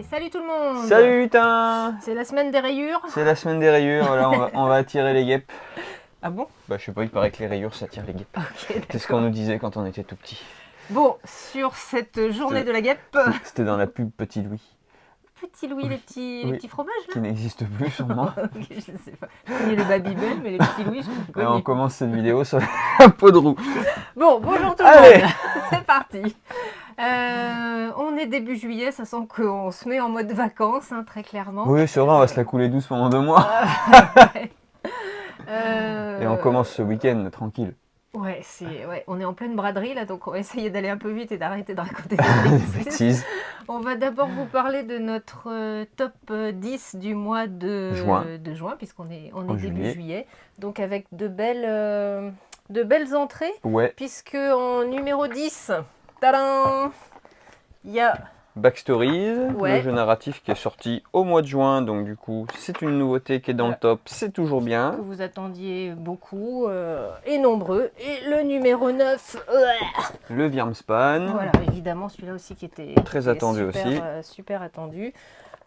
salut tout le monde. Salut lutin. C'est la semaine des rayures. C'est la semaine des rayures, voilà, on va attirer les guêpes. Ah bon? Bah je sais pas, il paraît que les rayures ça attire les guêpes. Ok, C'est ce qu'on nous disait quand on était tout petit. Bon, sur cette journée de la guêpe, C'était dans la pub Petit Louis. Petit Louis, les petits fromages là. Qui n'existe plus sûrement. Ok, je sais pas. Je connais le Babybel, mais les petits Louis, je ne connais Et on pas. commence cette vidéo sur un pot de roue. Bon, bonjour tout le Allez. monde. C'est parti. On est début juillet, ça sent qu'on se met en mode vacances, hein, très clairement. Oui, c'est vrai, on va se la couler douce pendant 2 mois. Ouais. Et on commence ce week-end tranquille. Ouais, on est en pleine braderie là, donc on va essayer d'aller un peu vite et d'arrêter de raconter Des des bêtises. bêtises. On va d'abord vous parler de notre top 10 du mois de juin puisqu'on est début juillet. Donc avec de belles entrées, Ouais. puisque en numéro 10, tadam, il y a Backstories, Ouais. le jeu narratif qui est sorti au mois de juin, donc du coup c'est une nouveauté qui est dans le top, c'est toujours bien. que vous attendiez beaucoup et nombreux. Et le numéro 9, Le Wyrmspan. voilà, évidemment celui-là aussi qui était attendu super, aussi. super attendu.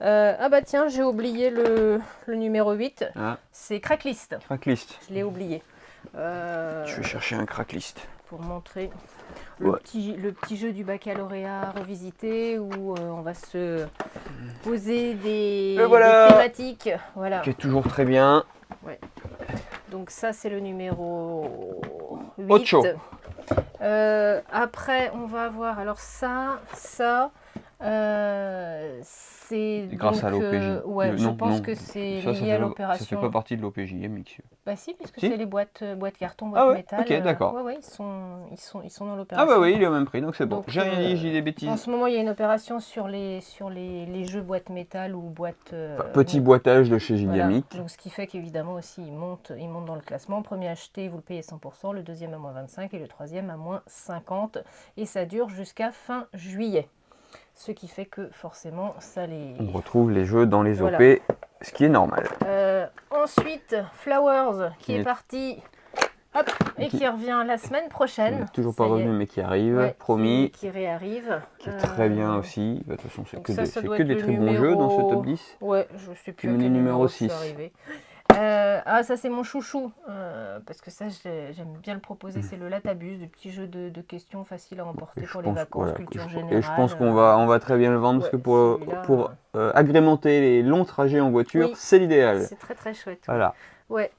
Ah bah tiens, j'ai oublié le numéro 8, Ah, c'est Cracklist. Cracklist. Je l'ai oublié. Je vais chercher un Cracklist. Pour montrer Ouais. le petit jeu du baccalauréat revisité où on va se poser des thématiques. Voilà. Qui est toujours très bien. Donc ça c'est le numéro 8. Ocho. Après on va avoir alors ça c'est Grâce donc, à l'OPJ. ouais, je pense que c'est lié à l'opération. Ça fait pas partie de l'OPJ, messieurs. Bah si, puisque Si. c'est les boîtes carton, boîtes Ah ouais, métal. ok, d'accord. Ouais, ils sont dans Ah l'opération. bah oui, il est au même prix, donc c'est bon. Donc, J'ai rien dit, j'ai dit des En bêtises. ce moment, il y a une opération sur les jeux boîtes métal ou boîtes... Petit boitage de chez voilà. Gigamic. Donc, ce qui fait qu'évidemment aussi, il monte dans le classement. Premier acheté, vous le payez 100%, le deuxième à moins 25 et le troisième à moins 50. Et ça dure jusqu'à fin juillet. Ce qui fait que forcément, ça les... On retrouve les jeux dans les Voilà. OP, ce qui est normal. Ensuite, Flowers, qui Qui est est- parti... Hop, et qui revient la semaine Il prochaine. n'est toujours Ça pas y est. revenu, mais qui arrive, Ouais, promis. qui réarrive. Qui est très bien aussi. De toute façon, c'est donc que ça, des, ça c'est doit que être des le très bons jeux dans ce top 10. Ouais, je sais plus Tu à me quel dis numéro je suis 6. arrivée. Ah, ça c'est mon chouchou, parce que ça j'aime bien le proposer, c'est le Latabus, du petit jeu de questions facile à emporter pour les vacances, voilà, culture et générale. je pense qu'on va très bien le vendre parce ouais, que pour celui-là, agrémenter les longs trajets en voiture, Oui. c'est l'idéal. c'est très très chouette. Voilà. Ouais,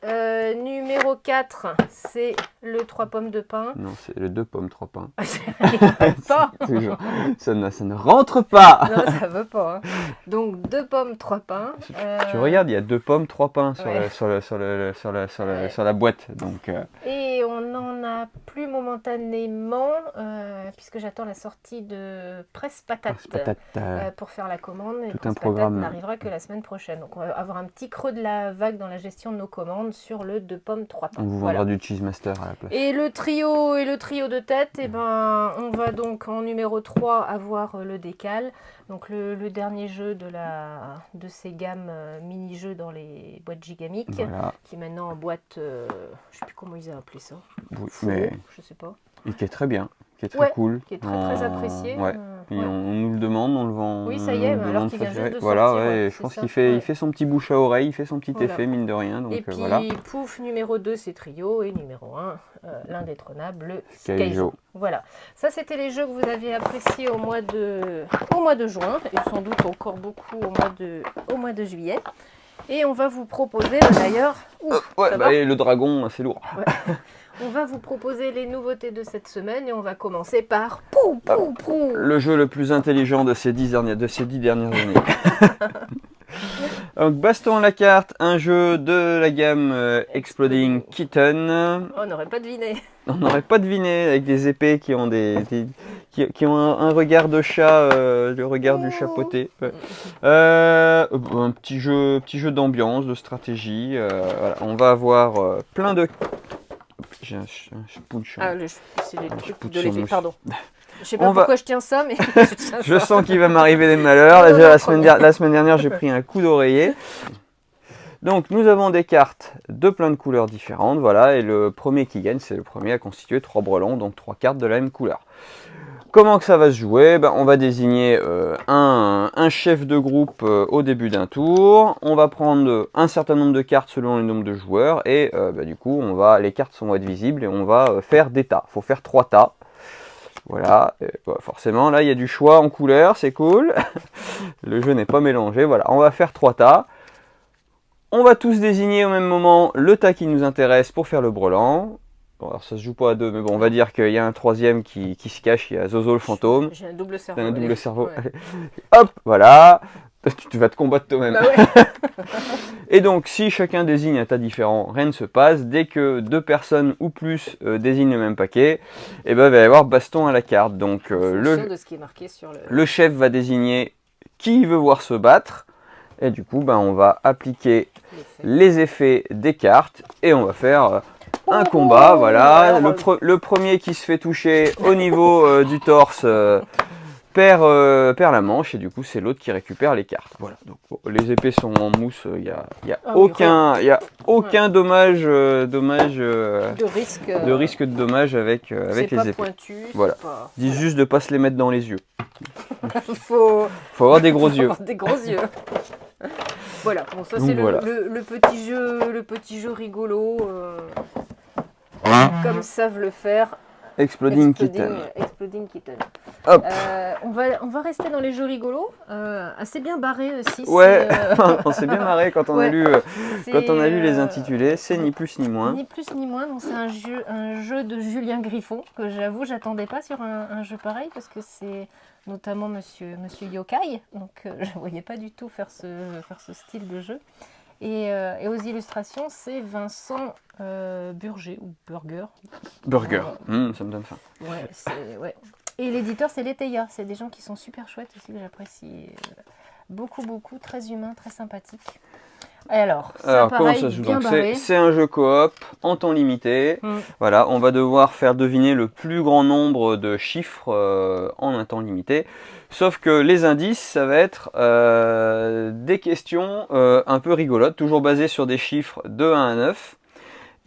numéro 4, c'est le 3 pommes de pain. Non, c'est les 2 pommes, 3 pains. Pas. Toujours. Ça ne rentre pas. Non, ça veut pas. Hein. Donc 2 pommes, 3 pains. Tu regardes, il y a 2 pommes, 3 pains sur, Ouais. sur la boîte. Donc, Et on n'en a plus momentanément, puisque j'attends la sortie de Presse Patate, c'est patate. pour faire la commande. Et Tout Presse un programme. Patate n'arrivera que la semaine prochaine. Donc on va avoir un petit creux de la vague dans la gestion de nos commandes sur le 2 pommes, 3 pains. On vous Voilà. vendra du Cheese Master à la place. Et le trio de tête, eh ben, on va donc en numéro 3 avoir le décal. Donc le dernier jeu de ces gammes mini-jeux dans les boîtes Gigamic, Voilà. qui est maintenant en boîte, je sais plus comment ils ont appelé ça. Oui, Faux, mais je sais pas. et qui est très bien, qui est très Ouais, cool. qui est très apprécié. Ouais. Et Ouais. on nous le demande, on le vend. Oui, ça y est, on nous le alors demande qu'il vient facile. juste de Voilà, sortir, ouais, ouais, je c'est pense ça, qu'il fait, ouais. il fait son petit bouche à oreille, il fait son petit Voilà. effet, mine de rien. Donc Et puis, voilà. pouf, numéro 2, c'est Trio. Et numéro 1, l'indétrônable, le Skyjo. Skyjo. Voilà. Ça, c'était les jeux que vous aviez appréciés au mois de juin. Et sans doute encore beaucoup au mois de juillet. Et on va vous proposer, d'ailleurs... Ouf, Ouais, ça bah, va et le dragon, c'est lourd. Ouais. On va vous proposer les nouveautés de cette semaine. Et on va commencer par... Pou, pou, pou. Le jeu le plus intelligent de ces 10 dernières années. Donc, Baston à la carte, un jeu de la gamme Exploding Kitten. Oh, on n'aurait pas deviné. On n'aurait pas deviné, avec des épées qui ont qui ont un regard de chat, le regard du chapeauté. Ouais. Un petit jeu d'ambiance, de stratégie. Voilà. On va avoir plein de... J'ai un punch. Ah, c'est les je trucs pousse de sur l'effet, mouche. pardon. Je sais pas On va- pourquoi je tiens ça, mais je tiens Je ça. sens qu'il va m'arriver des malheurs. Là, Non, la promis. semaine dernière, j'ai pris un coup d'oreiller. Donc, nous avons des cartes de plein de couleurs différentes. Voilà, et le premier qui gagne, c'est le premier à constituer 3 brelons, donc 3 cartes de la même couleur. Comment que ça va se jouer? Ben, on va désigner un chef de groupe au début d'un tour. On va prendre un certain nombre de cartes selon le nombre de joueurs. Et du coup, les cartes vont être visibles et on va faire des tas. Il faut faire 3 tas. Voilà, forcément, là, il y a du choix en couleur, c'est cool. Le jeu n'est pas mélangé. Voilà, on va faire 3 tas. On va tous désigner au même moment le tas qui nous intéresse pour faire le brelan. Bon, alors ça se joue pas à 2, mais bon, on va dire qu'il y a un troisième qui se cache, il y a Zozo le fantôme. J'ai un double cerveau. Un double cerveau. Ouais. Hop, voilà. Tu vas te combattre toi-même. Bah ouais. Et donc, si chacun désigne un tas différent, rien ne se passe. Dès que 2 personnes ou plus désignent le même paquet, et ben, il va y avoir baston à la carte. Donc, de ce qui est marqué sur le chef va désigner qui il veut voir se battre. Et du coup, ben, on va appliquer les effets des cartes et on va faire un combat. Voilà, le premier qui se fait toucher au niveau du torse perd la manche et du coup c'est l'autre qui récupère les cartes. Voilà, donc les épées sont en mousse, il y a aucun dommage, de risque de dommage avec les épées. Pointu, voilà, dis juste de pas se les mettre dans les yeux. faut avoir des gros yeux. Des gros yeux. Voilà, bon ça c'est le petit jeu rigolo comme savent le faire. Exploding Kitten. Hop. On va rester dans les jeux rigolos, assez bien barré aussi. Ouais, on s'est bien marré quand on a lu les intitulés. C'est ni plus ni moins. Ni plus ni moins. C'est un jeu de Julien Griffon que j'avoue j'attendais pas sur un jeu pareil parce que c'est notamment Monsieur Yokai, donc je voyais pas du tout faire ce style de jeu. Et aux illustrations, c'est Vincent Burger ou Burger. Burger, ça me donne faim. Ouais. Et l'éditeur, c'est Leteia. C'est des gens qui sont super chouettes aussi, que j'apprécie beaucoup, très humains, très sympathiques. Alors comment ça se joue donc? C'est un jeu coop en temps limité. Voilà, on va devoir faire deviner le plus grand nombre de chiffres en un temps limité. Sauf que les indices, ça va être des questions un peu rigolotes, toujours basées sur des chiffres de 1 à 9.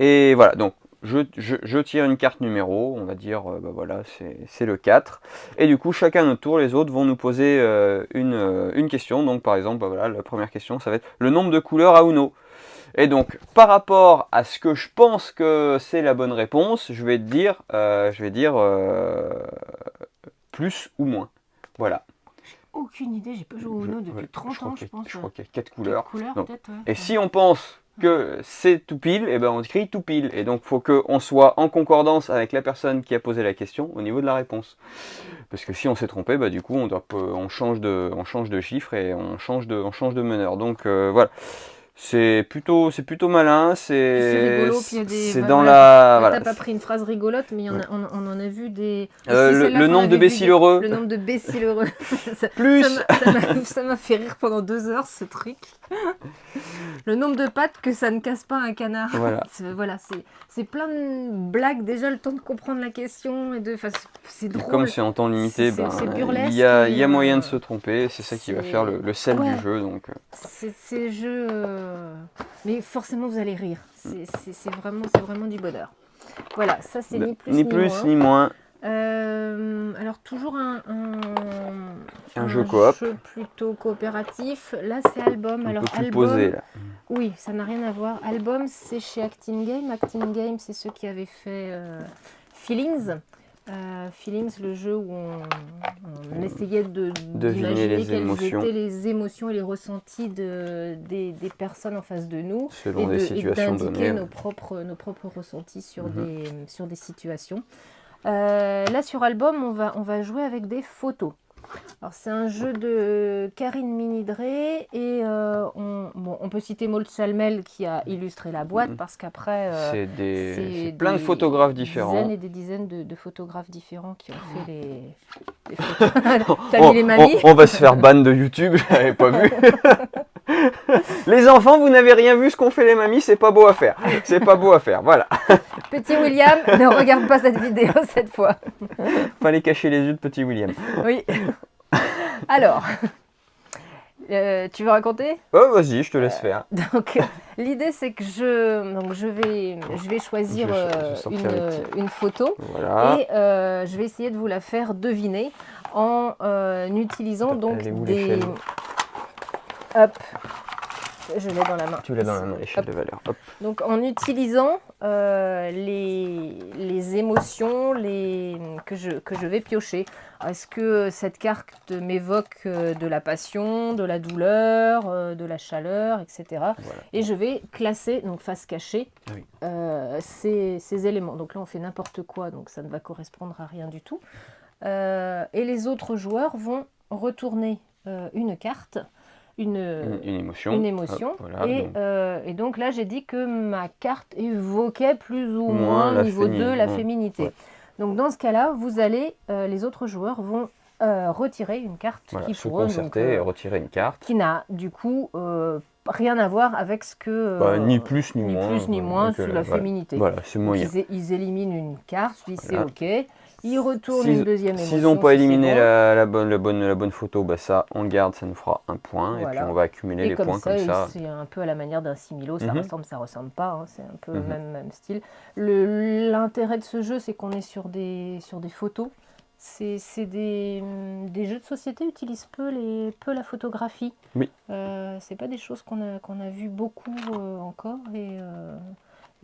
Et voilà, donc je tire une carte numéro, on va dire, voilà, c'est le 4. Et du coup, chacun à notre tour, les autres vont nous poser une question. Donc par exemple, voilà, la première question, ça va être le nombre de couleurs à Uno. Et donc, par rapport à ce que je pense que c'est la bonne réponse, je vais dire plus ou moins. Voilà. Aucune idée, j'ai pas joué au Uno depuis 30 ans, je pense. Je crois qu'il y a 4 couleurs. Donc, et si on pense que c'est tout pile, et ben on écrit tout pile. Et donc, il faut qu'on soit en concordance avec la personne qui a posé la question au niveau de la réponse. Parce que si on s'est trompé, du coup, on change de chiffre et on change de meneur. Donc, voilà. C'est plutôt malin, c'est rigolo, puis il y a des... C'est dans la... Voilà. T'as pas pris une phrase rigolote, mais on en a vu des... le nombre de bécile heureux. Le nombre de bécile heureux. Plus ça m'a fait rire pendant 2 heures, ce truc. Le nombre de pattes que ça ne casse pas un canard. Voilà. C'est plein de blagues, déjà le temps de comprendre la question. C'est drôle. Comme c'est en temps limité, c'est burlesque. Il y a moyen de se tromper, c'est ça qui va faire le sel du jeu. Donc. C'est jeu... Mais forcément, vous allez rire. C'est vraiment du bonheur. Voilà, ça c'est ni plus ni moins. Alors toujours un jeu coop. Jeu plutôt coopératif. Là c'est Album. Alors Album. Poser, là. Oui, ça n'a rien à voir. Album c'est chez Acting Game. Acting Game c'est ceux qui avaient fait Feelings. Feelings, le jeu où on essayait d'imaginer quelles étaient les émotions et les ressentis des personnes en face de nous. Selon des situations données. Nos propres ressentis sur des situations. Là sur Album, on va jouer avec des photos. Alors c'est un jeu de Karine Minidré et on peut citer Maud Chalmel qui a illustré la boîte parce qu'après c'est plein de photographes différents. Des dizaines de photographes différents qui ont fait les photos. T'as mis les mamies. On va se faire ban de YouTube, je l'avais pas vu. Les enfants, vous n'avez rien vu ce qu'ont fait les mamies, c'est pas beau à faire. Voilà. Petit William, ne regarde pas cette vidéo cette fois. Fallait cacher les yeux de petit William. Oui. Alors, Tu veux raconter? Oh, vas-y, je te laisse faire. Donc, l'idée, c'est que je vais choisir Je vais sortir les petits. une photo Voilà. et je vais essayer de vous la faire deviner en utilisant donc Elle est où des... l'échelle? Hop, je l'ai dans la main. Tu l'as dans la Ici. main, l'échelle Hop. de valeur. Hop. Donc, en utilisant les émotions que je vais piocher. Est-ce que cette carte m'évoque de la passion, de la douleur, de la chaleur, etc. Voilà. Et je vais classer, donc face cachée, Oui. ces éléments. Donc là, on fait n'importe quoi, donc ça ne va correspondre à rien du tout. Et les autres joueurs vont retourner une carte, une émotion. émotion. Hop, voilà, Et donc là, j'ai dit que ma carte évoquait plus ou Moins moins la niveau 2 la féminin- féminité. ouais. Donc dans ce cas-là, vous allez, les autres joueurs vont retirer une carte Voilà, qui se pour eux, concerter et retirer une carte. qui n'a du coup rien à voir avec ce que Ni plus ni moins. plus ni moins que sur la voilà. féminité. Voilà, c'est Donc, moyen. ils éliminent une carte, je dis Voilà. c'est ok. Ils retournent une deuxième émotion. S'ils n'ont pas si éliminé c'est bon. la bonne photo, bah ça, on garde, ça nous fera un point. Voilà. Et puis on va accumuler Et les comme points comme ça. C'est un peu à la manière d'un similo, ça Mhm. ressemble, ça ressemble pas, hein, c'est un peu le Mhm. même style. L'intérêt de ce jeu, c'est qu'on est sur des photos. Des jeux de société utilisent peu la photographie. Oui. C'est pas des choses qu'on a vu beaucoup encore et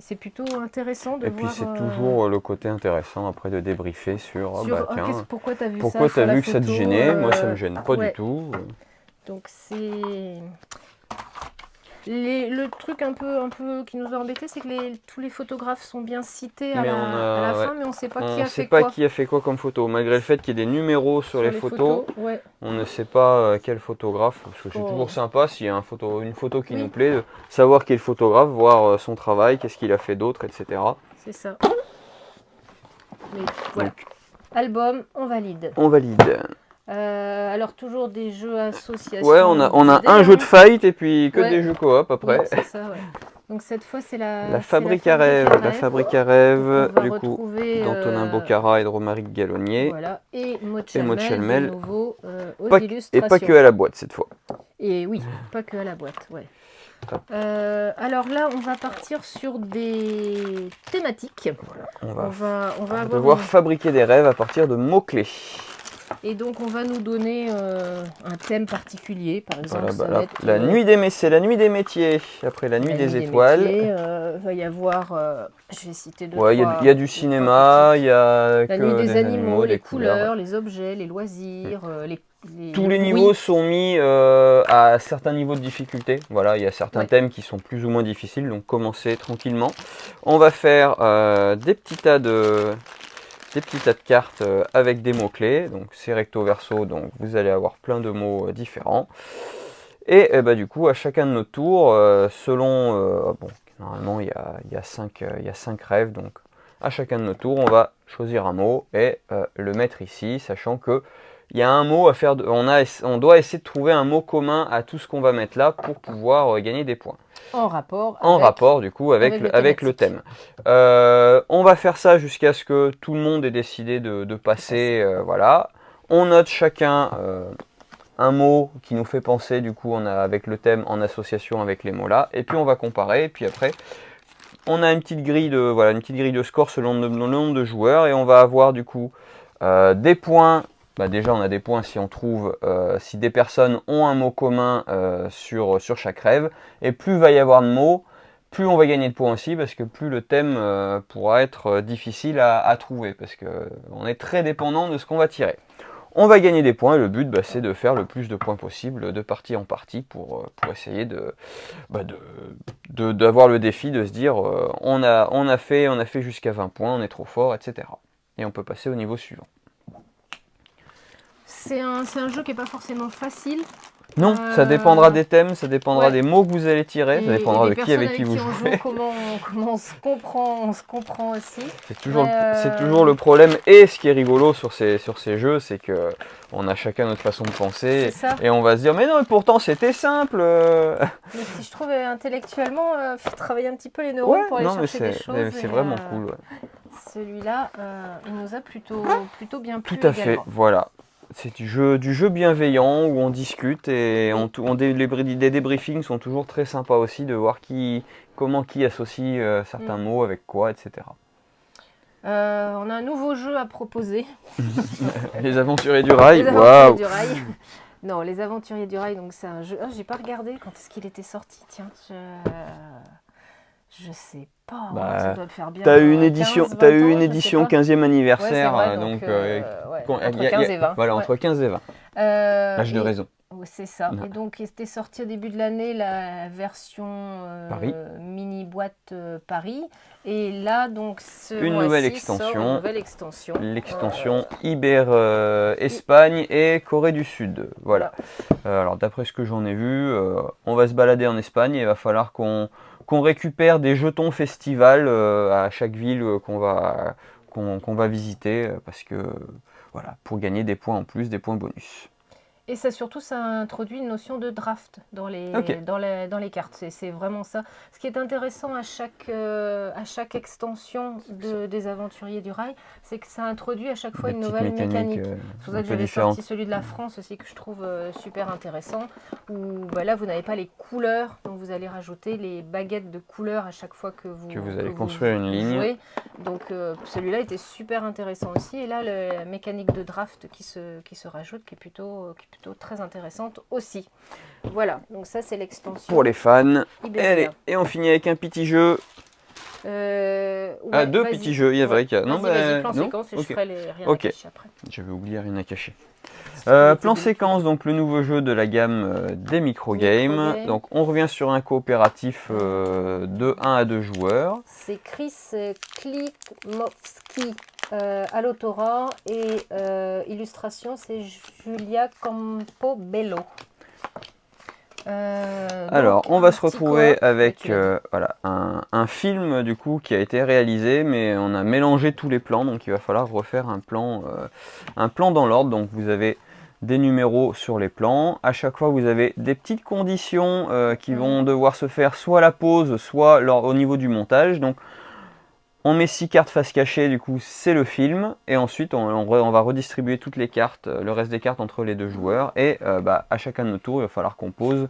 c'est plutôt intéressant de Et voir. puis c'est toujours le côté intéressant après de débriefer sur, tiens, pourquoi tu as vu pourquoi ça tu as sur la vu que ça te photo, gênait? Moi ça me gêne pas ouais. du tout. Donc c'est le truc un peu qui nous a embêtés, c'est que tous les photographes sont bien cités à Mais la ouais. fin, mais on ne sait pas On qui ne a sait fait pas quoi. qui a fait quoi comme photo. Malgré le fait qu'il y ait des numéros sur les photos, ouais. on ne sait pas quel photographe. Parce que c'est Oh. toujours sympa s'il y a une photo qui Oui. nous plaît, de savoir qui est le photographe, voir son travail, qu'est-ce qu'il a fait d'autre, etc. C'est ça. Mais voilà. Donc, album, on valide. on valide. Alors toujours des jeux associations. Ouais, on a un jeu de fight et puis que des jeux coop après. Oui, c'est ça, ouais. Donc cette fois c'est La fabrique à rêve. La fabrique à rêve, du coup, d'Antonin Bocara et de Romaric Gallonnier. Voilà, et Maud Maud Chalmel, Chalmel. de nouveau aux Et illustrations. pas que à la boîte cette fois. Et oui, pas que à la boîte, ouais. Alors là, on va partir sur des thématiques. Voilà, on va devoir fabriquer des rêves à partir de mots-clés. Et donc, on va nous donner un thème particulier. Par exemple, voilà, c'est la nuit des métiers. Après la nuit des étoiles. Il va y avoir, je vais citer deux, ouais, il y a du cinéma, il y a la nuit des animaux, les couleurs, les objets, les loisirs, tous les niveaux sont mis à certains niveaux de difficulté. Voilà, il y a certains thèmes qui sont plus ou moins difficiles, donc commencez tranquillement. On va faire des petits tas de cartes avec des mots-clés. Donc c'est recto verso, donc vous allez avoir plein de mots différents. Et du coup, à chacun de nos tours, selon... normalement, il y a 5 rêves, donc à chacun de nos tours, on va choisir un mot et le mettre ici, sachant que il y a un mot à faire, on doit essayer de trouver un mot commun à tout ce qu'on va mettre là pour pouvoir gagner des points. En rapport du coup avec le thème. On va faire ça jusqu'à ce que tout le monde ait décidé de passer. Voilà. On note chacun un mot qui nous fait penser du coup avec le thème en association avec les mots là. Et puis on va comparer. Et puis après on a une petite grille de score selon le nombre de joueurs et on va avoir du coup des points. Déjà on a des points si on trouve, si des personnes ont un mot commun sur chaque rêve, et plus il va y avoir de mots, plus on va gagner de points aussi, parce que plus le thème pourra être difficile à trouver, parce qu'on est très dépendant de ce qu'on va tirer. On va gagner des points, et le but c'est de faire le plus de points possible de partie en partie pour essayer d'avoir le défi de se dire on a fait jusqu'à 20 points, on est trop fort, etc. Et on peut passer au niveau suivant. C'est un jeu qui n'est pas forcément facile. Non, ça dépendra des thèmes, ça dépendra des mots que vous allez tirer, ça dépendra de qui avec qui vous jouez. Comment on se comprend aussi. C'est toujours le problème, et ce qui est rigolo sur ces jeux, c'est que on a chacun notre façon de penser, et on va se dire mais non, pourtant c'était simple. Mais si je trouve intellectuellement, faut travailler un petit peu les neurones pour aller chercher des choses. C'est vraiment cool. Celui-là, il nous a plutôt bien plu. Tout à fait, voilà. C'est du jeu bienveillant où on discute et les débriefings sont toujours très sympas aussi de voir comment qui associe certains mots avec quoi, etc. On a un nouveau jeu à proposer. Les Aventuriers du Rail, Les Aventuriers waouh! du Rail. Non, Les Aventuriers du Rail, donc c'est un jeu. Ah, j'ai pas regardé quand est-ce qu'il était sorti. Tiens, je sais pas. Hein, ça Bah, doit faire bien t'as eu une édition, 15, 20 t'as eu ans, une je sais édition pas. 15e Ouais, c'est anniversaire, vrai, donc ouais, entre y a- 15 et 20. voilà, Ouais. entre 15 et 20. L'âge de Et raison. ouais, c'est ça. Ouais. Et donc, il était sorti au début de l'année la version Paris. mini boîte Paris. Et là, donc, ce Une nouvelle mois-ci sort une extension. nouvelle extension. L'extension Espagne et Corée du Sud. Voilà. Alors d'après ce que j'en ai vu, on va se balader en Espagne et il va falloir qu'on récupère des jetons festival à chaque ville qu'on va visiter parce que voilà, pour gagner des points en plus, des points bonus. Et ça surtout, ça introduit une notion de draft dans Ok. dans les cartes. C'est vraiment ça. Ce qui est intéressant à chaque extension des Aventuriers du Rail, c'est que ça introduit à chaque fois Des une petites nouvelle mécaniques mécanique. C'est pour un ça que peu j'avais différentes. sorti celui de la France aussi, que je trouve super intéressant. Où bah là, vous n'avez pas les couleurs, donc vous allez rajouter les baguettes de couleurs à chaque fois que vous allez construire une ligne. jouez. Donc celui-là était super intéressant aussi. Et là, la mécanique de draft qui se rajoute, qui est plutôt très intéressante aussi. Voilà, donc ça c'est l'extension. Pour les fans. Iberia. Allez, et on finit avec un petit jeu. Ouais, deux vas-y. petits jeux, il y a vrai qu'il y a. Vas-y, vas-y, plan séquence et je ferai les rien à Ok. cacher après. J'avais oublié rien à cacher. Si tu veux Plan t'aider. séquence, donc le nouveau jeu de la gamme des microgames. Microgame. Donc on revient sur un coopératif de 1 à 2 joueurs. C'est Chris Klimowski à l'autorat et illustration c'est Julia Campobello. Alors, on va se petit retrouver coop, avec tu l'as dit. voilà, un film du coup qui a été réalisé, mais on a mélangé tous les plans, donc il va falloir refaire un plan dans l'ordre. Donc vous avez des numéros sur les plans. À chaque fois, vous avez des petites conditions qui vont devoir se faire soit à la pause, soit au niveau du montage. Donc on met 6 cartes face cachée, du coup c'est le film, et ensuite on va redistribuer toutes les cartes, le reste des cartes entre les deux joueurs, et à chacun de nos tours il va falloir qu'on pose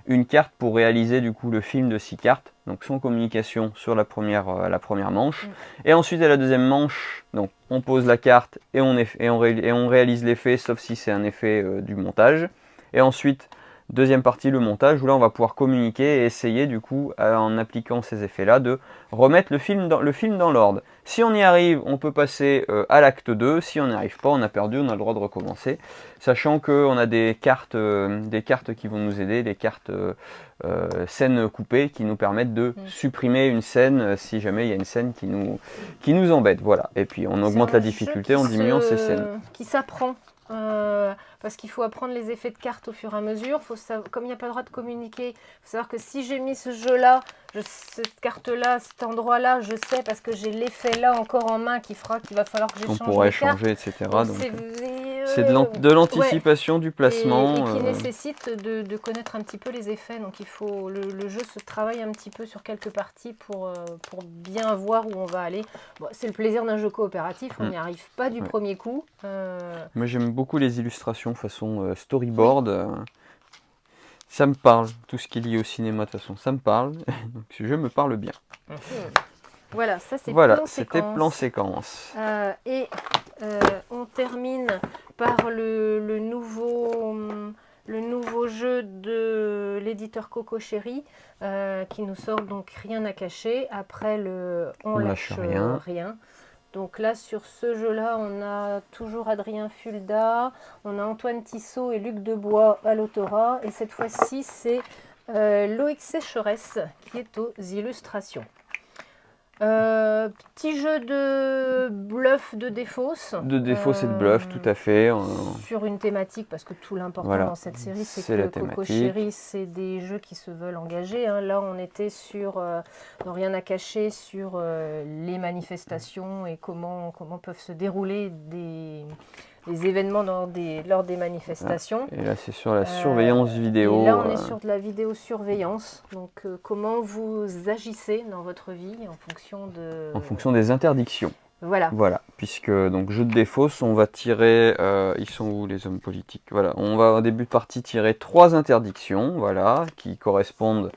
une carte pour réaliser du coup le film de 6 cartes, donc sans communication sur la première manche, et ensuite à la deuxième manche, donc on pose la carte et on réalise l'effet, sauf si c'est un effet du montage, et ensuite deuxième partie, le montage, où là on va pouvoir communiquer et essayer du coup, en appliquant ces effets-là, de remettre le film dans l'ordre. Si on y arrive, on peut passer à l'acte 2. Si on n'y arrive pas, on a perdu, on a le droit de recommencer. Sachant qu'on a des cartes qui vont nous aider, des cartes scènes coupées qui nous permettent de supprimer une scène si jamais il y a une scène qui nous embête. Voilà. Et puis on augmente la difficulté en diminuant ces scènes. Qui s'apprend. Parce qu'il faut apprendre les effets de cartes au fur et à mesure. Comme il n'y a pas le droit de communiquer, il faut savoir que si j'ai mis ce jeu-là, cette carte-là, cet endroit-là, je sais parce que j'ai l'effet là encore en main qui fera qu'il va falloir que j'échange On pourrait les cartes. échanger, etc. Donc, C'est de l'anticipation du placement. Et qui nécessite de connaître un petit peu les effets. Donc il faut le jeu se travaille un petit peu sur quelques parties pour bien voir où on va aller. Bon, c'est le plaisir d'un jeu coopératif, on n'y arrive pas du premier coup. Moi j'aime beaucoup les illustrations façon storyboard. Ça me parle, tout ce qui est lié au cinéma de toute façon, ça me parle. Donc ce jeu me parle bien. Voilà, ça c'est Voilà, plan c'était séquence. plan séquence. Et on termine par le nouveau jeu de l'éditeur Coco Chéri qui nous sort donc Rien à cacher. Après On lâche rien. Donc là, sur ce jeu-là, on a toujours Adrien Fulda, on a Antoine Tissot et Luc Debois à l'autorat. Et cette fois-ci, c'est Loïc Sécheresse qui est aux illustrations. Petit jeu de bluff, de défausse. De défausse et de bluff, tout à fait. Sur une thématique, parce que tout l'important dans cette série, c'est que Coco Chéri, c'est des jeux qui se veulent engagés. Hein. Là, on était dans Rien à cacher, sur les manifestations et comment peuvent se dérouler les événements lors des manifestations. Et là, c'est sur la surveillance vidéo. Et là, on est sur de la vidéosurveillance. Donc, comment vous agissez dans votre vie en fonction des interdictions. Voilà. Voilà, puisque donc jeu de défausse, on va tirer, ils sont où les hommes politiques? Voilà, on va au début de partie tirer 3 interdictions, voilà, qui correspondent,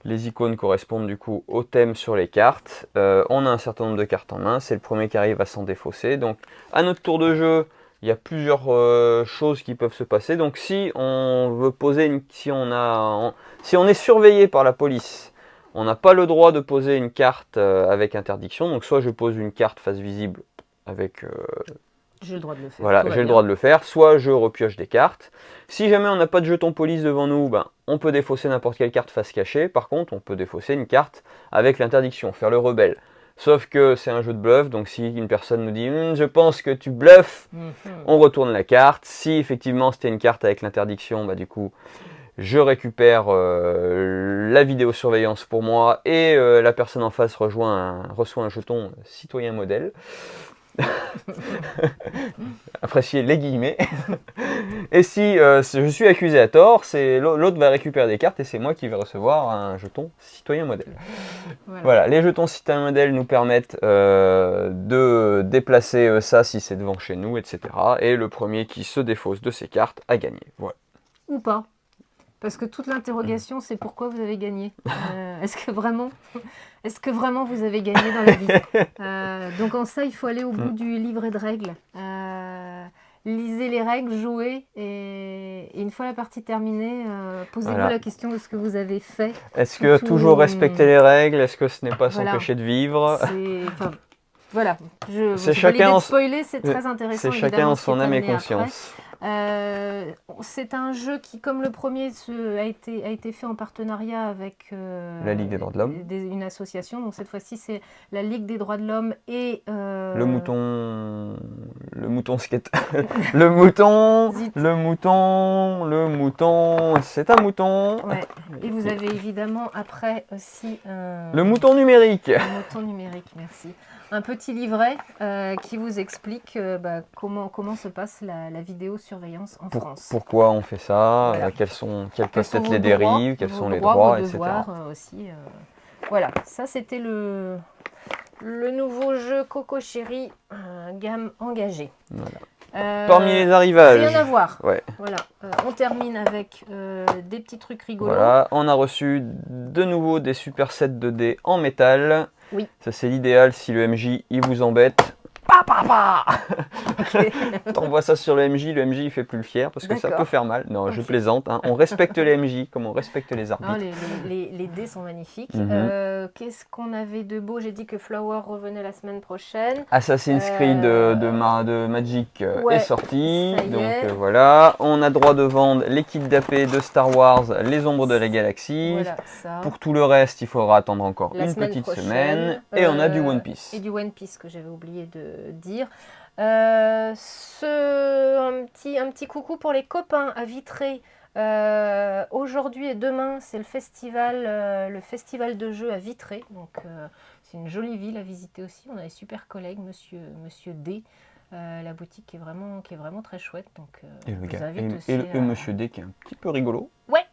les icônes correspondent du coup au thème sur les cartes. On a un certain nombre de cartes en main, c'est le premier qui arrive à s'en défausser. Donc à notre tour de jeu, il y a plusieurs choses qui peuvent se passer. Donc si on veut poser si on est surveillé par la police, on n'a pas le droit de poser une carte avec interdiction. Donc soit je pose une carte face visible avec J'ai le droit de le faire. voilà, j'ai le droit de le faire, soit je repioche des cartes. Si jamais on n'a pas de jeton police devant nous, ben, on peut défausser n'importe quelle carte face cachée. Par contre, on peut défausser une carte avec l'interdiction, faire le rebelle. Sauf que c'est un jeu de bluff, donc si une personne nous dit je pense que tu bluffes, on retourne la carte. Si effectivement c'était une carte avec l'interdiction, bah, du coup, je récupère la vidéosurveillance pour moi et la personne en face reçoit un jeton citoyen modèle. Appréciez les guillemets. Et si je suis accusé à tort, l'autre va récupérer des cartes et c'est moi qui vais recevoir un jeton citoyen modèle. Voilà, les jetons citoyen modèle nous permettent de déplacer ça si c'est devant chez nous, etc. Et le premier qui se défausse de ces cartes a gagné. Voilà. Ou pas. Parce que toute l'interrogation, c'est pourquoi vous avez gagné. Est-ce que vraiment vous avez gagné dans la vie? Donc en ça, il faut aller au bout du livret de règles. Lisez les règles, jouez, et une fois la partie terminée, posez-vous la question de ce que vous avez fait. Est-ce que toujours respecter les règles? Est-ce que ce n'est pas s'empêcher de vivre? Voilà, c'est chacun spoiler, c'est très intéressant. C'est chacun en son âme et conscience. C'est un jeu qui, comme le premier, a été fait en partenariat avec la Ligue des droits de l'homme, une association. Donc cette fois-ci, c'est la Ligue des droits de l'homme et le mouton skate. le mouton, c'est un mouton. Ouais. Et vous avez évidemment après aussi le mouton numérique. Le mouton numérique, merci. Un petit livret qui vous explique comment se passe la vidéosurveillance en France. Pourquoi on fait ça, voilà. quelles peuvent être les dérives, quels sont les droits, etc. Aussi, voilà, ça c'était le nouveau jeu Coco Chéri, gamme engagée. Voilà. Parmi les arrivages, rien à voir. Ouais. Voilà. On termine avec des petits trucs rigolos. Voilà, on a reçu de nouveau des super sets de dés en métal. Oui. Ça c'est l'idéal si le MJ il vous embête. Okay. T'envoies ça sur le MJ il fait plus le fier parce que ça peut faire mal. Non, je plaisante. Hein. On respecte les MJ comme on respecte les arbitres. Non, les dés sont magnifiques. Qu'est-ce qu'on avait de beau? J'ai dit que Flower revenait la semaine prochaine. Assassin's Creed de Magic est sorti. Donc voilà, on a droit de vendre les kits d'AP de Star Wars, les ombres de la galaxie. Voilà, ça. Pour tout le reste, il faudra attendre encore une petite semaine. Et on a du One Piece. Et du One Piece que j'avais oublié de dire. Un petit coucou pour les copains à Vitré. Aujourd'hui et demain, c'est le festival de jeux à Vitré. Donc, c'est une jolie ville à visiter aussi. On a des super collègues, Monsieur D. La boutique qui est vraiment très chouette. Donc, et le gars, et Monsieur D qui est un petit peu rigolo. Ouais.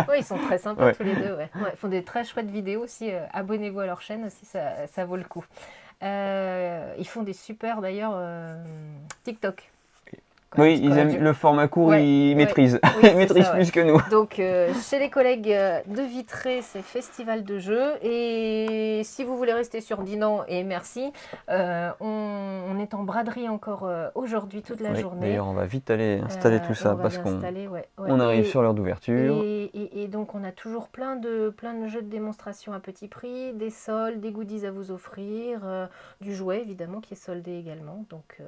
Ouais, ils sont très sympas tous les deux. Ouais. Ouais, ils font des très chouettes vidéos aussi. Abonnez-vous à leur chaîne aussi, ça vaut le coup. Ils font des super d'ailleurs TikTok. Oui, ils aiment le format court, ils maîtrisent. Ils maîtrisent plus que nous. Donc, chez les collègues de Vitré, c'est festival de jeux. Et si vous voulez rester sur Dinan, et merci, on est en braderie encore aujourd'hui, toute la journée. D'ailleurs, on va vite aller installer tout ça parce qu'on arrive sur l'heure d'ouverture. Et donc, on a toujours plein de jeux de démonstration à petit prix, des soldes, des goodies à vous offrir, du jouet évidemment qui est soldé également. Donc,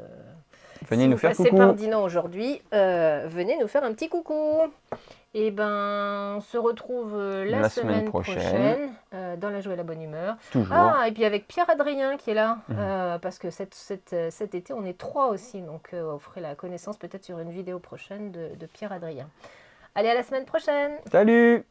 venez nous faire coucou. Par Dinan aujourd'hui, venez nous faire un petit coucou. Et ben, on se retrouve la semaine prochaine dans la joie et la bonne humeur. Toujours. Ah, et puis avec Pierre-Adrien qui est là, parce que cet été, on est 3 aussi. Donc, on ferait la connaissance peut-être sur une vidéo prochaine de Pierre-Adrien. Allez, à la semaine prochaine. Salut!